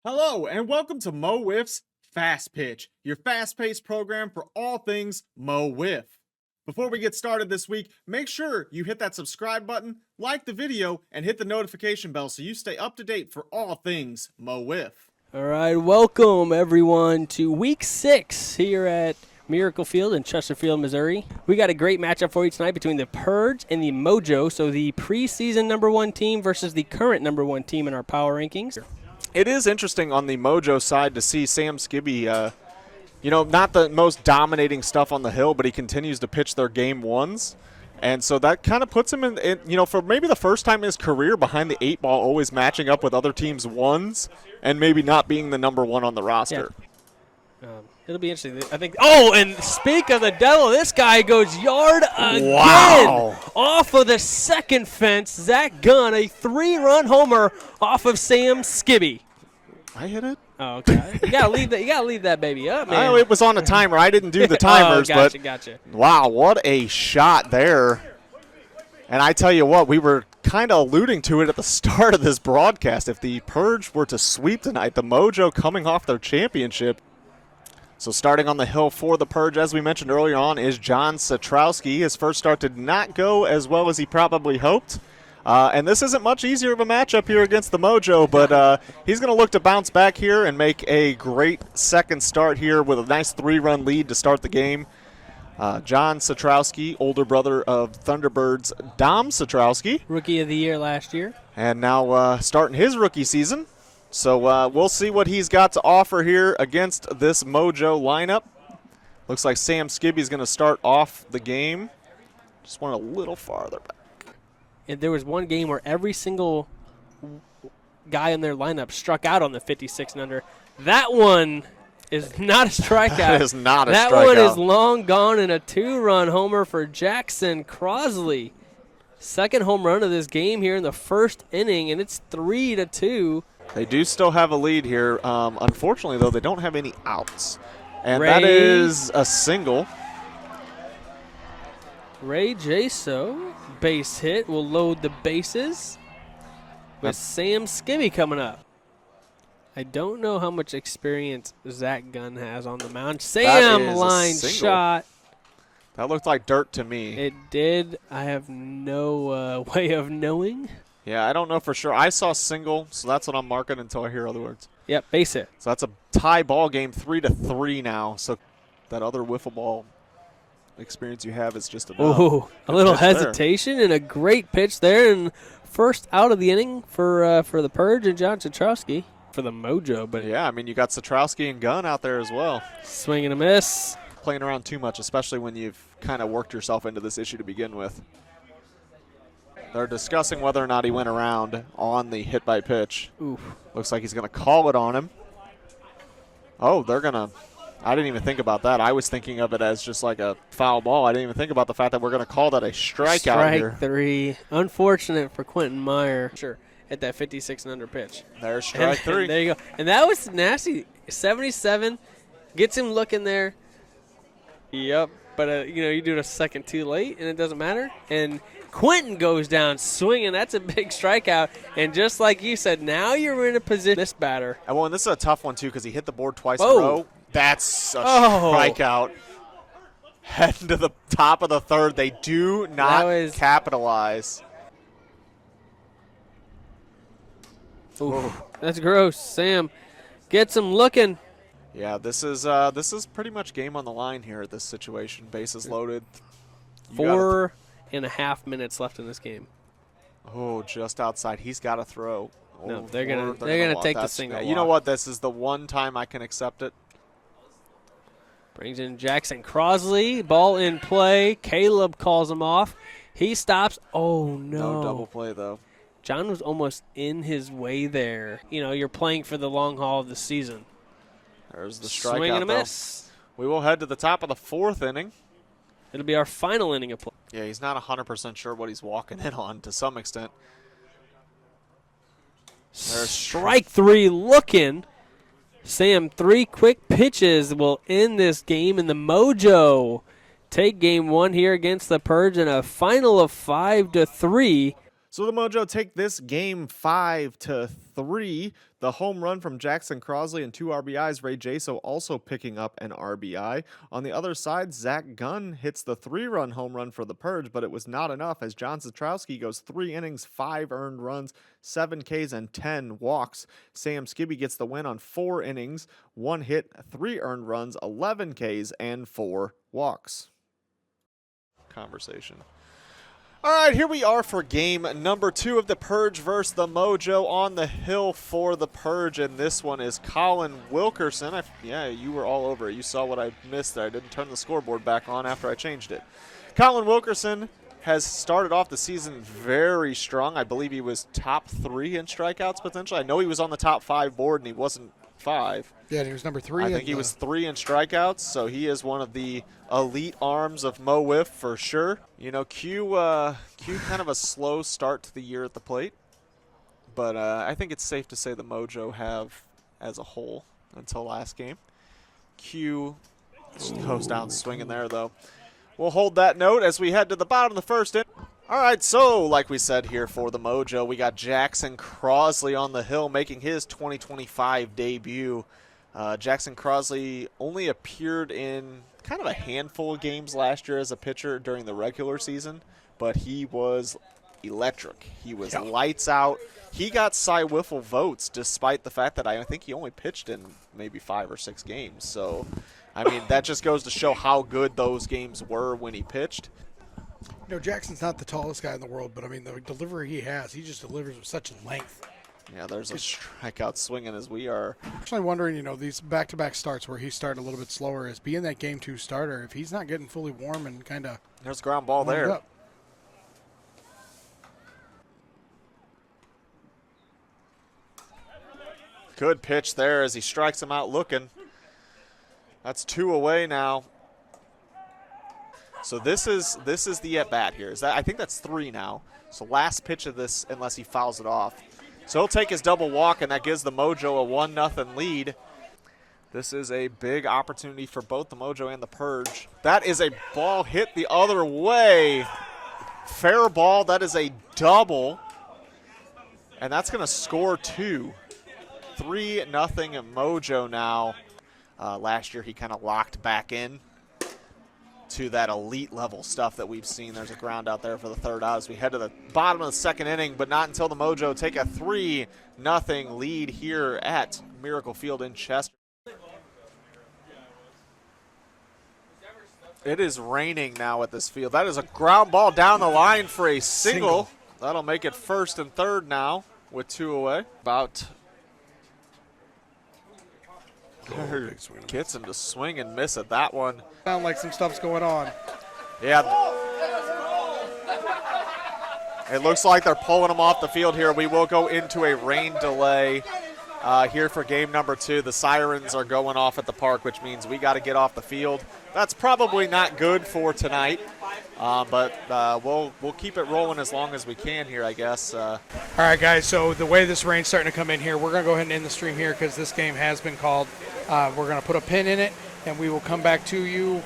Hello, and welcome to Mo Wiff's Fast Pitch, your fast-paced program for all things Mo Wiff. Before we get started this week, make sure you hit that subscribe button, like the video, and hit the notification bell so you stay up to date for all things Mo Wiff. All right, welcome everyone to week 6 here at Miracle Field in Chesterfield, Missouri. We got a great matchup for you tonight between the Purge and the Mojo, so the preseason #1 team versus the current #1 team in our power rankings. It is interesting on the Mojo side to see Sam Skibby, not the most dominating stuff on the hill, but he continues to pitch their game ones. And so that kind of puts him in, for maybe the first time in his career behind the 8-ball, always matching up with other teams' ones and maybe not being the #1 on the roster. Yeah. It'll be interesting. I think. Oh, and speak of the devil, this guy goes yard again. Wow. Off of the second fence, Zach Gunn, a 3-run homer off of Sam Skibby. I hit it? Oh, okay. You gotta leave that baby up, man. Oh, it was on a timer. I didn't do the timers, gotcha. Wow, what a shot there. And I tell you what, we were kind of alluding to it at the start of this broadcast. If the Purge were to sweep tonight, the Mojo coming off their championship. So starting on the hill for the Purge, as we mentioned earlier on, is John Satrowski. His first start did not go as well as he probably hoped. And this isn't much easier of a matchup here against the Mojo, but he's going to look to bounce back here and make a great second start here with a nice 3-run lead to start the game. John Satrowski, older brother of Thunderbird's Dom Satrowski. Rookie of the year last year. And now starting his rookie season. So we'll see what he's got to offer here against this Mojo lineup. Looks like Sam Skibby's going to start off the game. Just went a little farther back. And there was one game where every single guy in their lineup struck out on the 56 and under. That one is not a strikeout. That is not a strikeout. That one is long gone and a 2-run homer for Jackson Crosley. Second home run of this game here in the first inning, and it's 3-2. They do still have a lead here. Unfortunately, though, they don't have any outs. And that is a single. Ray Jaso, base hit, will load the bases with Sam Skibby coming up. I don't know how much experience Zach Gunn has on the mound. Sam line shot. That looked like dirt to me. It did. I have no way of knowing. Yeah, I don't know for sure. I saw single, so that's what I'm marking until I hear other words. Yep, base hit. So that's a tie ball game, 3-3 now. So that other wiffle ball experience you have is just enough. Ooh, a little hesitation and a great pitch there, and first out of the inning for the Purge and John Satrowski for the Mojo. But yeah, I mean, you got Satrowski and Gunn out there as well. Swing and a miss. Playing around too much, especially when you've kind of worked yourself into this issue to begin with. They're discussing whether or not he went around on the hit by pitch. Oof. Looks like he's going to call it on him. Oh, they're going to. I didn't even think about that. I was thinking of it as just like a foul ball. I didn't even think about the fact that we're going to call that a strikeout here. Strike 3. Unfortunate for Quentin Meyer. Sure, at that 56 and under pitch. There's strike 3. There you go. And that was nasty. 77 gets him looking there. Yep. But, you do it a second too late, and it doesn't matter. And Quentin goes down swinging. That's a big strikeout. And just like you said, now you're in a position, this batter. And this is a tough one, too, because he hit the board twice in a row. That's a strikeout. Heading to the top of the third. They do not capitalize. Ooh, that's gross. Sam gets him looking. Yeah, this is pretty much game on the line here at this situation. Bases loaded. 4.5 minutes left in this game. Oh, just outside. He's got to throw. No, they're gonna take the single. You know what? This is the one time I can accept it. Brings in Jackson Crosley. Ball in play. Caleb calls him off. He stops. Oh, no. No double play, though. John was almost in his way there. You're playing for the long haul of the season. There's the strikeout, Swing and a miss. We will head to the top of the 4th inning. It'll be our final inning of play. Yeah, he's not 100% sure what he's walking in on to some extent. There's strike 3 looking. Sam, 3 quick pitches will end this game, and the Mojo take game 1 here against the Purge in a final of 5-3. So the Mojo take this game 5-3. The home run from Jackson Crosley and 2 RBIs. Ray Jaso also picking up an RBI. On the other side, Zach Gunn hits the 3-run home run for the Purge, but it was not enough as John Zatrowski goes 3 innings, 5 earned runs, 7 Ks, and 10 walks. Sam Skibby gets the win on 4 innings, 1 hit, 3 earned runs, 11 Ks, and 4 walks. Conversation. All right, here we are for game number 2 of the Purge versus the Mojo. On the hill for the Purge, and this one is Colin Wilkerson. Yeah, you were all over it. You saw what I missed there. I didn't turn the scoreboard back on after I changed it. Colin Wilkerson has started off the season very strong. I believe he was top 3 in strikeouts potentially. I know he was on the top 5 board, and he wasn't 5. Yeah, he was number 3. I think he was 3 in strikeouts, so he is one of the elite arms of Mo Wiff for sure. You know, Q kind of a slow start to the year at the plate, but I think it's safe to say the Mojo have as a whole until last game. Q goes down swinging there, though. We'll hold that note as we head to the bottom of the first inning. All right, so like we said here for the Mojo, we got Jackson Crosley on the hill making his 2025 debut. Jackson Crosley only appeared in kind of a handful of games last year as a pitcher during the regular season, but he was electric. He was lights out. He got Cy Wiffle votes despite the fact that I think he only pitched in maybe 5 or 6 games. So, I mean, that just goes to show how good those games were when he pitched. You know, Jackson's not the tallest guy in the world, but, I mean, the delivery he has, he just delivers with such length. Yeah, there's a strikeout swinging as we are. I'm actually wondering, you know, these back-to-back starts where he started a little bit slower, is being that Game 2 starter, if he's not getting fully warm and kind of... There's a ground ball there. Up. Good pitch there as he strikes him out looking. That's 2 away now. So this is the at-bat here. I think that's 3 now. So last pitch of this, unless he fouls it off. So he'll take his double walk, and that gives the Mojo a 1-0 lead. This is a big opportunity for both the Mojo and the Purge. That is a ball hit the other way. Fair ball. That is a double. And that's going to score 2. 3-0 Mojo now. Last year he kind of locked back in to that elite level stuff that we've seen. There's a ground out there for the 3rd out as we head to the bottom of the 2nd inning, but not until the Mojo take a 3-0 lead here at Miracle Field in Chester. It is raining now at this field. That is a ground ball down the line for a single. That'll make it 1st and 3rd now with 2 away. Gets him to swing and miss at that one. Sound like some stuff's going on. Yeah. It looks like they're pulling him off the field here. We will go into a rain delay here for game number 2. The sirens are going off at the park, which means we got to get off the field. That's probably not good for tonight, but we'll keep it rolling as long as we can here, I guess. All right, guys, so the way this rain's starting to come in here, we're going to go ahead and end the stream here because this game has been called. We're going to put a pin in it, and we will come back to you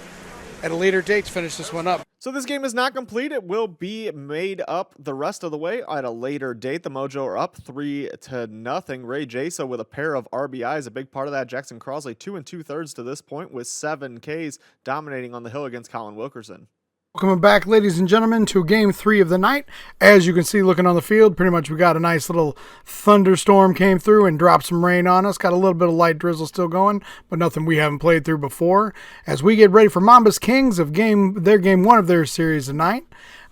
at a later date to finish this one up. So this game is not complete. It will be made up the rest of the way at a later date. The Mojo are up 3-0. Ray Jaso with a pair of RBIs, a big part of that. Jackson Crosley 2 2/3 to this point with 7 Ks, dominating on the hill against Colin Wilkerson. Welcome back, ladies and gentlemen, to Game 3 of the night. As you can see, looking on the field, pretty much we got a nice little thunderstorm came through and dropped some rain on us. Got a little bit of light drizzle still going, but nothing we haven't played through before. As we get ready for Mambas Kings of their Game 1 of their series tonight.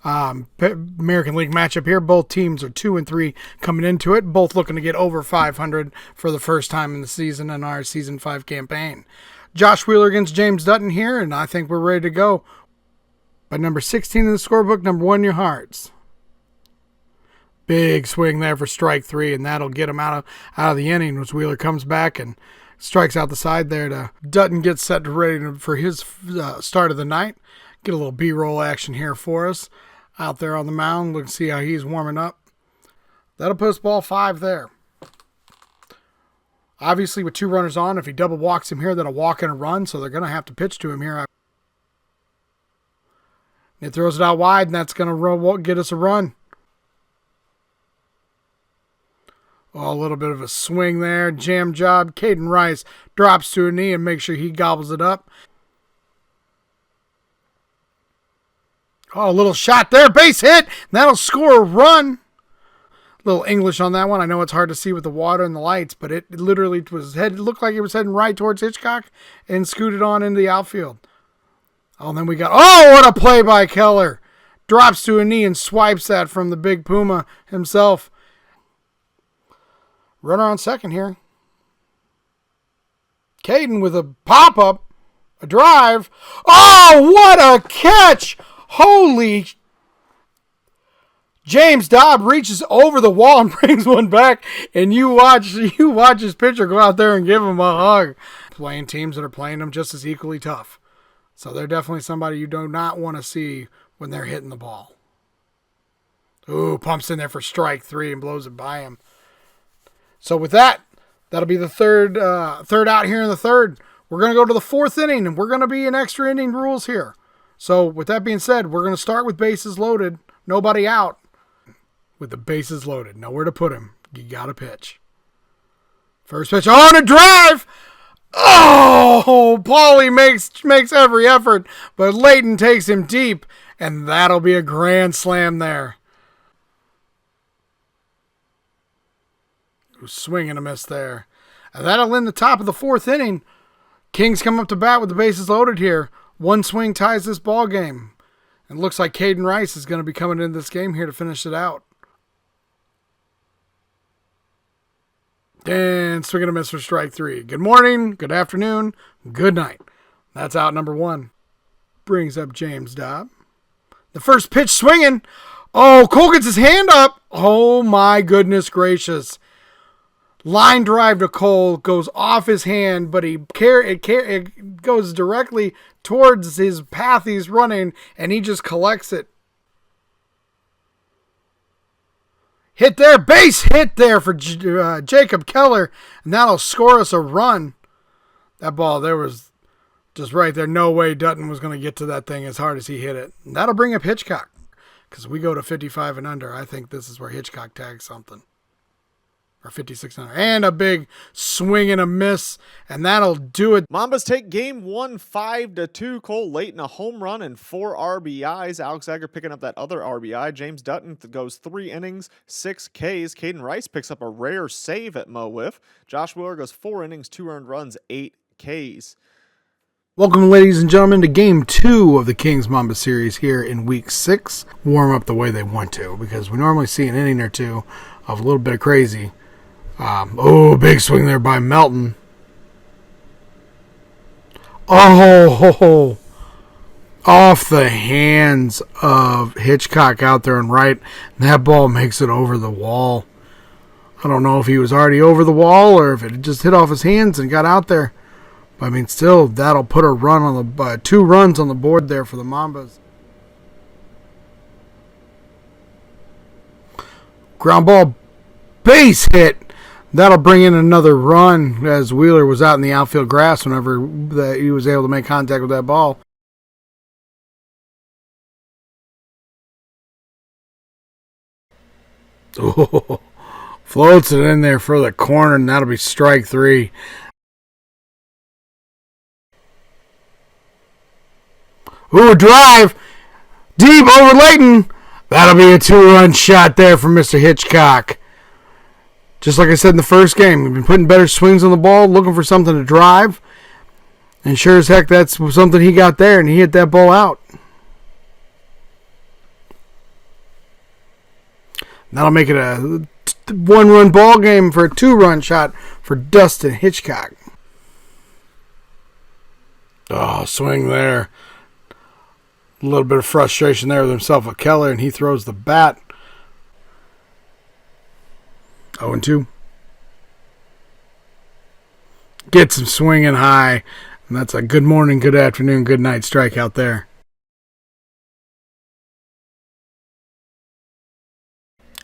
American League matchup here. Both teams are 2-3 coming into it, both looking to get over 500 for the first time in the season in our Season 5 campaign. Josh Wheeler against James Dutton here, and I think we're ready to go. By number 16 in the scorebook, number 1 in your hearts. Big swing there for strike 3, and that'll get him out of the inning as Wheeler comes back and strikes out the side there. Dutton gets set to ready for his start of the night. Get a little B-roll action here for us. Out there on the mound, let's see how he's warming up. That'll put us ball 5 there. Obviously, with 2 runners on, if he double walks him here, that'll walk and a run, so they're going to have to pitch to him here. It throws it out wide, and that's going to get us a run. Oh, a little bit of a swing there. Jam job. Caden Rice drops to a knee and makes sure he gobbles it up. Oh, a little shot there. Base hit. That'll score a run. A little English on that one. I know it's hard to see with the water and the lights, but it literally looked like it was heading right towards Hitchcock and scooted on into the outfield. Oh, and then we got, oh, what a play by Keller. Drops to a knee and swipes that from the big Puma himself. Runner on second here. Caden with a pop-up, a drive. Oh, what a catch! Holy! James Dobb reaches over the wall and brings one back, and you watch his pitcher go out there and give him a hug. Playing teams that are playing them just as equally tough. So they're definitely somebody you do not want to see when they're hitting the ball. Ooh, pumps in there for strike 3 and blows it by him. So with that, that'll be the third out here in the third. We're going to go to the 4th inning, and we're going to be in extra inning rules here. So with that being said, we're going to start with bases loaded, nobody out. With the bases loaded, nowhere to put him. You got to pitch. First pitch on a drive. Oh, Paulie makes every effort, but Layton takes him deep, and that'll be a grand slam there. Swing and a miss there. And that'll end the top of the 4th inning. Kings come up to bat with the bases loaded here. One swing ties this ball game. And looks like Caden Rice is going to be coming into this game here to finish it out. And swing and a miss for strike 3. Good morning, good afternoon, good night. That's out number 1. Brings up James Dobb. The first pitch swinging. Oh, Cole gets his hand up. Oh my goodness gracious. Line drive to Cole, goes off his hand, but it goes directly towards his path he's running, and he just collects it. Hit there, base hit there for Jacob Keller, and that'll score us a run. That ball there was just right there. No way Dutton was going to get to that thing as hard as he hit it. And that'll bring up Hitchcock, because we go to 55 and under. I think this is where Hitchcock tags something. Or 56 and under. And a big swing and a miss, and that'll do it. Mambas take game 1, 5-2. Cole Layton a home run and 4 RBIs. Alex Eggert picking up that other RBI. James Dutton goes 3 innings, 6 Ks. Caden Rice picks up a rare save at Mo Wiff. Josh Wheeler goes 4 innings, 2 earned runs, 8 Ks. Welcome, ladies and gentlemen, to Game 2 of the Kings Mamba series here in Week 6. Warm up the way they want to, because we normally see an inning or two of a little bit of crazy. Big swing there by Melton. Oh, off the hands of Hitchcock out there and right. That ball makes it over the wall. I don't know if he was already over the wall or if it just hit off his hands and got out there. But I mean, still, that'll put a run on the 2 runs on the board there for the Mambas. Ground ball, base hit. That'll bring in another run, as Wheeler was out in the outfield grass whenever he was able to make contact with that ball. Oh, floats it in there for the corner, and that'll be strike 3. Ooh, drive. Deep over Layton. That'll be a 2-run shot there from Mr. Hitchcock. Just like I said in the first game, we've been putting better swings on the ball, looking for something to drive. And sure as heck, that's something he got there, and he hit that ball out. That'll make it a 1-run ball game for a 2-run shot for Dustin Hitchcock. Oh, swing there. A little bit of frustration there with himself with Keller, and he throws the bat. 0-2. Gets him swinging high. And that's a good morning, good afternoon, good night strikeout there.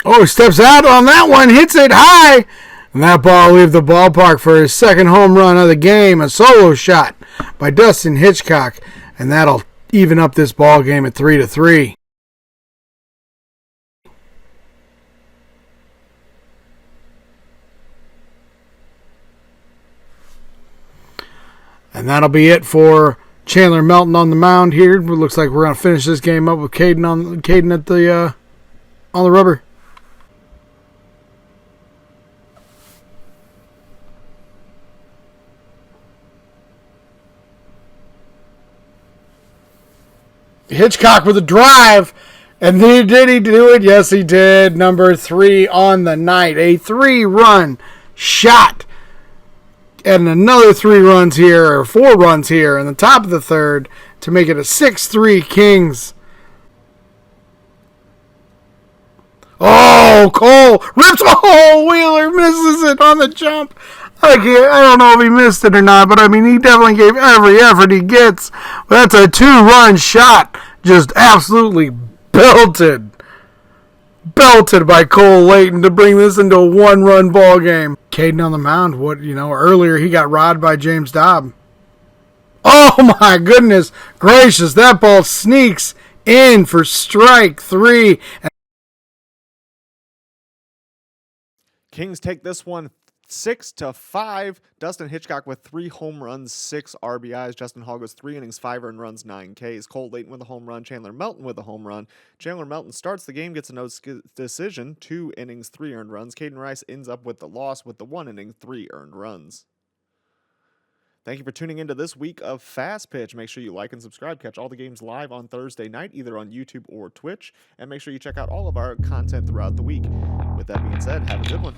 Oh, he steps out on that one, hits it high. And that ball will leave the ballpark for his second home run of the game. A solo shot by Dustin Hitchcock. And that'll even up this ball game at 3-3. And that'll be it for Chandler Melton on the mound here. It looks like we're going to finish this game up with Caden at the on the rubber. Hitchcock with a drive. And did he do it? Yes, he did. Number 3 on the night. A 3-run shot. And another 3 runs here, or 4 runs here in the top of the third to make it a 6-3 Kings. Oh, Cole rips. Oh, Wheeler misses it on the jump. I don't know if he missed it or not, but I mean, he definitely gave every effort he gets. But that's a 2-run shot. Just absolutely belted by Cole Layton to bring this into a 1-run ball game. Caden on the mound. Earlier he got robbed by James Dobb. Oh my goodness gracious! That ball sneaks in for strike 3. Kings take this one 6-5. Dustin Hitchcock with 3 home runs, 6 RBIs. Justin Hall goes 3 innings, 5 earned runs, 9 Ks. Cole Layton with a home run. Chandler Melton with a home run. Chandler Melton starts the game, gets a no decision, 2 innings, 3 earned runs. Caden Rice ends up with the loss with the 1 inning, 3 earned runs. Thank you for tuning into this week of Fast Pitch. Make sure you like and subscribe. Catch all the games live on Thursday night, either on YouTube or Twitch. And make sure you check out all of our content throughout the week. With that being said, have a good one.